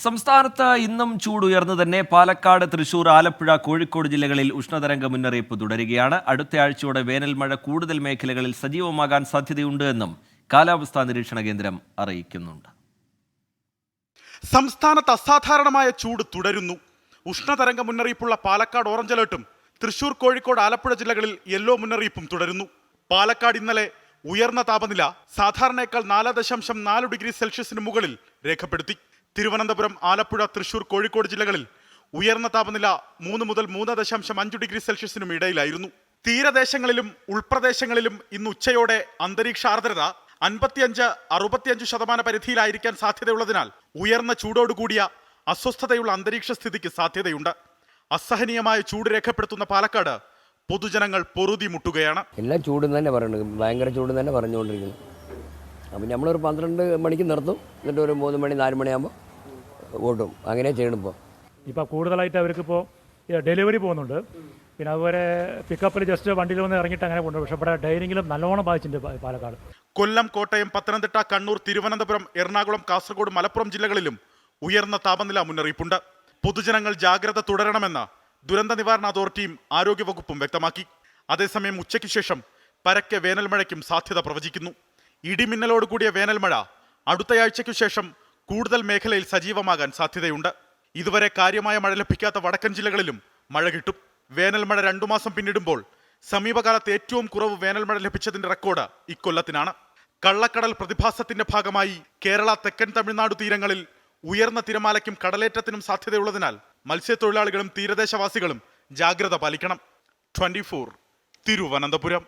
സംസ്ഥാനത്ത് ഇന്നും ചൂടുയർന്നു തന്നെ. പാലക്കാട്, തൃശൂർ, ആലപ്പുഴ, കോഴിക്കോട് ജില്ലകളിൽ ഉഷ്ണതരംഗ മുന്നറിയിപ്പ് തുടരുകയാണ്. അടുത്ത ആഴ്ചയോടെ വേനൽ മഴ കൂടുതൽ മേഖലകളിൽ സജീവമാകാൻ സാധ്യതയുണ്ട് എന്നും കാലാവസ്ഥാ നിരീക്ഷണ കേന്ദ്രം അറിയിക്കുന്നുണ്ട്. സംസ്ഥാനത്ത് അസാധാരണമായ ചൂട് തുടരുന്നു. ഉഷ്ണതരംഗ മുന്നറിയിപ്പുള്ള പാലക്കാട് ഓറഞ്ച് അലേർട്ടും തൃശൂർ, കോഴിക്കോട്, ആലപ്പുഴ ജില്ലകളിൽ യെല്ലോ മുന്നറിയിപ്പും തുടരുന്നു. പാലക്കാട് ഇന്നലെ ഉയർന്ന താപനില സാധാരണയേക്കാൾ 4.4 ഡിഗ്രി സെൽഷ്യസിന് മുകളിൽ രേഖപ്പെടുത്തി. തിരുവനന്തപുരം, ആലപ്പുഴ, തൃശൂർ, കോഴിക്കോട് ജില്ലകളിൽ ഉയർന്ന താപനില 3 മുതൽ 3.5 ഡിഗ്രി സെൽഷ്യസിനും ഇടയിലായിരുന്നു. തീരദേശങ്ങളിലും ഉൾപ്രദേശങ്ങളിലും ഇന്ന് ഉച്ചയോടെ അന്തരീക്ഷ ആർദ്രത 55-65% പരിധിയിലായിരിക്കാൻ സാധ്യതയുള്ളതിനാൽ ഉയർന്ന ചൂടോടുകൂടിയ അസ്വസ്ഥതയുള്ള അന്തരീക്ഷ സ്ഥിതിക്ക് സാധ്യതയുണ്ട്. അസഹനീയമായ ചൂട് രേഖപ്പെടുത്തുന്ന പാലക്കാട് പൊതുജനങ്ങൾ പൊറുതി മുട്ടുകയാണ്. എല്ലാം ചൂട് തന്നെ പറയുന്നത്, ഭയങ്കര ചൂട് തന്നെ പറഞ്ഞുകൊണ്ടിരിക്കുന്നു. അപ്പം നമ്മളൊരു 12 മണിക്ക് നിർത്തും, എന്നിട്ട് ഒരു 3 മണി 4 മണിയാകുമ്പോൾ ഓട്ടും. അങ്ങനെ ചെയ്യണം. ഇപ്പോൾ കൂടുതലായിട്ട് അവർക്കിപ്പോൾ ഡെലിവറി പോകുന്നുണ്ട്. പിന്നെ അതുപോലെ പിക്കപ്പിൽ ജസ്റ്റ് വണ്ടിയിൽ വന്ന് ഇറങ്ങിയിട്ട് അങ്ങനെ കൊണ്ടുപോകും. പക്ഷേ ഇവിടെ ഡൈനിങ്ങിലും നല്ലോണം ബാധിച്ചിട്ടുണ്ട് പാലക്കാട്. കൊല്ലം, കോട്ടയം, പത്തനംതിട്ട, കണ്ണൂർ, തിരുവനന്തപുരം, എറണാകുളം, കാസർഗോഡ്, മലപ്പുറം ജില്ലകളിലും ഉയർന്ന താപനില മുന്നറിയിപ്പുണ്ട്. പൊതുജനങ്ങൾ ജാഗ്രത തുടരണമെന്ന് ദുരന്ത നിവാരണ അതോറിറ്റിയും ആരോഗ്യവകുപ്പും വ്യക്തമാക്കി. അതേസമയം ഉച്ചയ്ക്ക് ശേഷം പരക്കെ വേനൽമഴയ്ക്കും സാധ്യത പ്രവചിക്കുന്നു. ഇടിമിന്നലോട് കൂടിയ വേനൽമഴ അടുത്തയാഴ്ചയ്ക്കു ശേഷം കൂടുതൽ മേഖലയിൽ സജീവമാകാൻ സാധ്യതയുണ്ട്. ഇതുവരെ കാര്യമായ മഴ ലഭിക്കാത്ത വടക്കൻ ജില്ലകളിലും മഴ കിട്ടും. വേനൽമഴ 2 മാസം പിന്നിടുമ്പോൾ സമീപകാലത്ത് ഏറ്റവും കുറവ് വേനൽമഴ ലഭിച്ചതിന്റെ റെക്കോർഡ് ഇക്കൊല്ലത്തിനാണ്. കള്ളക്കടൽ പ്രതിഭാസത്തിന്റെ ഭാഗമായി കേരള, തെക്കൻ തമിഴ്നാട് തീരങ്ങളിൽ ഉയർന്ന തിരമാലയ്ക്കും കടലേറ്റത്തിനും സാധ്യതയുള്ളതിനാൽ മത്സ്യത്തൊഴിലാളികളും തീരദേശവാസികളും ജാഗ്രത പാലിക്കണം. 24 തിരുവനന്തപുരം.